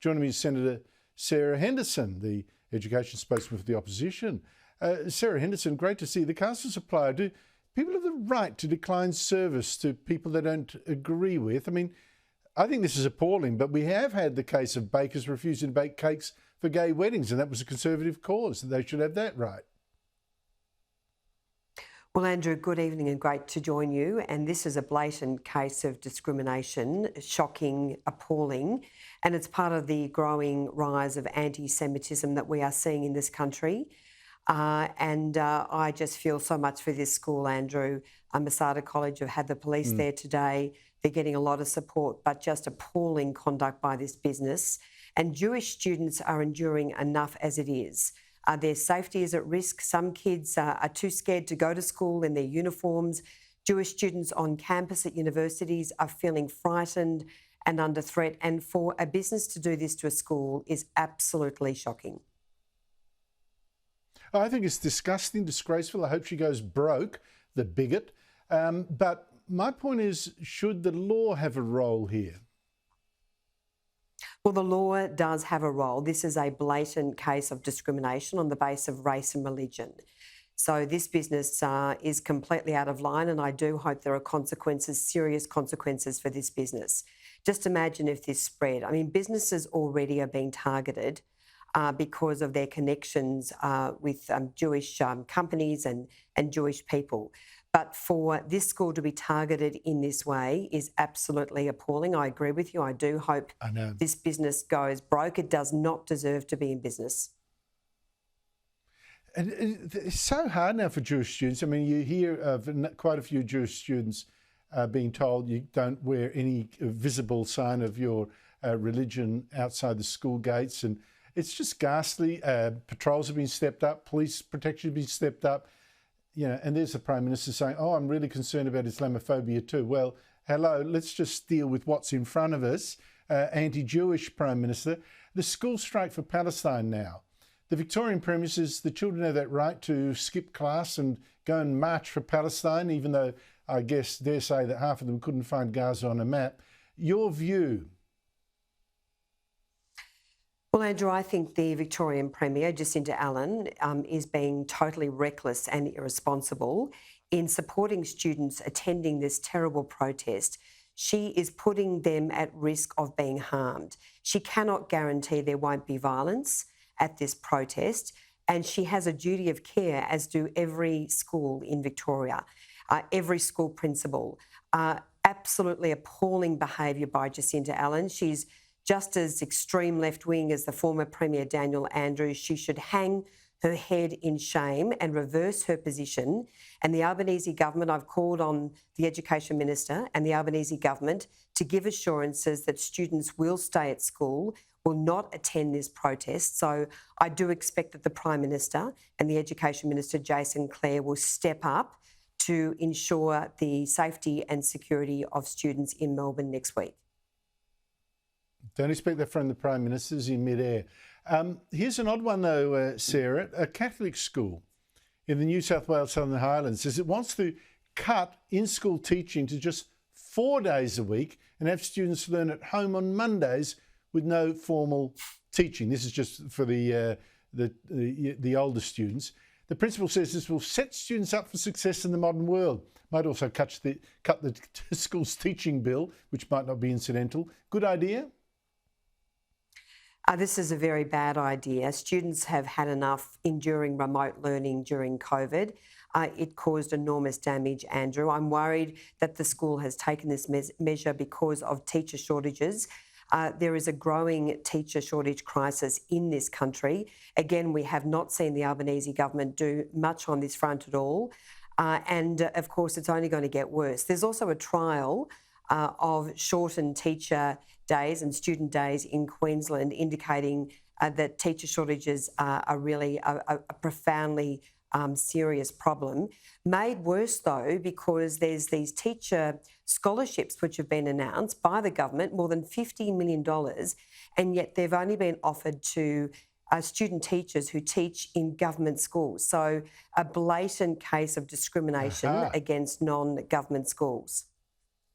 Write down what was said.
Joining me is Senator Sarah Henderson, the education spokesman for the opposition. Sarah Henderson, great to see you. The council supplier, do people have the right to decline service to people they don't agree with? I mean, I think this is appalling, but we have had the case of bakers refusing to bake cakes for gay weddings, and that was a Conservative cause, and they should have that right. Well, Andrew, good evening and great to join you. And this is a blatant case of discrimination, shocking, appalling, and it's part of the growing rise of anti-Semitism that we are seeing in this country. I just feel so much for this school, Andrew. Masada College have had the police there today. They're getting a lot of support, but just appalling conduct by this business. And Jewish students are enduring enough as it is. Their safety is at risk. Some kids are too scared to go to school in their uniforms. Jewish students on campus at universities are feeling frightened and under threat. And for a business to do this to a school is absolutely shocking. I think it's disgusting, disgraceful. I hope she goes broke, the bigot. But my point is, should the law have a role here? Well, the law does have a role. This is a blatant case of discrimination on the basis of race and religion. So this business is completely out of line, and I do hope there are consequences, serious consequences for this business. Just imagine if this spread. I mean, businesses already are being targeted because of their connections with Jewish companies and Jewish people. But for this school to be targeted in this way is absolutely appalling. I agree with you. I do hope this business goes broke. It does not deserve to be in business. And it's so hard now for Jewish students. I mean, you hear of quite a few Jewish students being told you don't wear any visible sign of your religion outside the school gates. And it's just ghastly. Patrols have been stepped up. Police protection has been stepped up. You know, and there's the Prime Minister saying, oh, I'm really concerned about Islamophobia too. Well, hello, let's just deal with what's in front of us. Anti-Jewish Prime Minister. The school strike for Palestine now. The Victorian Premier says the children have that right to skip class and go and march for Palestine, even though I guess dare say that half of them couldn't find Gaza on a map. Your view? Well, Andrew, I think the Victorian Premier Jacinta Allan is being totally reckless and irresponsible in supporting students attending this terrible protest. She is putting them at risk of being harmed. She cannot guarantee there won't be violence at this protest, and she has a duty of care, as do every school in Victoria, every school principal. Absolutely appalling behaviour by Jacinta Allan. She's just as extreme left-wing as the former Premier Daniel Andrews. She should hang her head in shame and reverse her position. And the Albanese government, I've called on the Education Minister and the Albanese government to give assurances that students will stay at school, will not attend this protest. So I do expect that the Prime Minister and the Education Minister, Jason Clare, will step up to ensure the safety and security of students in Melbourne next week. Don't expect that from the Prime Minister's in mid-air. Here's an odd one though, Sarah. A Catholic school in the New South Wales Southern Highlands says it wants to cut in-school teaching to just 4 days a week and have students learn at home on Mondays with no formal teaching. This is just for the older students. The principal says this will set students up for success in the modern world. Might also cut the school's teaching bill, which might not be incidental. Good idea? This is a very bad idea. Students have had enough enduring remote learning during COVID. It caused enormous damage, Andrew. I'm worried that the school has taken this measure because of teacher shortages. There is a growing teacher shortage crisis in this country. Again, we have not seen the Albanese government do much on this front at all. Of course, it's only going to get worse. There's also a trial of shortened teacher days and student days in Queensland indicating that teacher shortages are really a profoundly serious problem. Made worse, though, because there's these teacher scholarships which have been announced by the government, more than $50 million, and yet they've only been offered to student teachers who teach in government schools. So a blatant case of discrimination against non-government schools.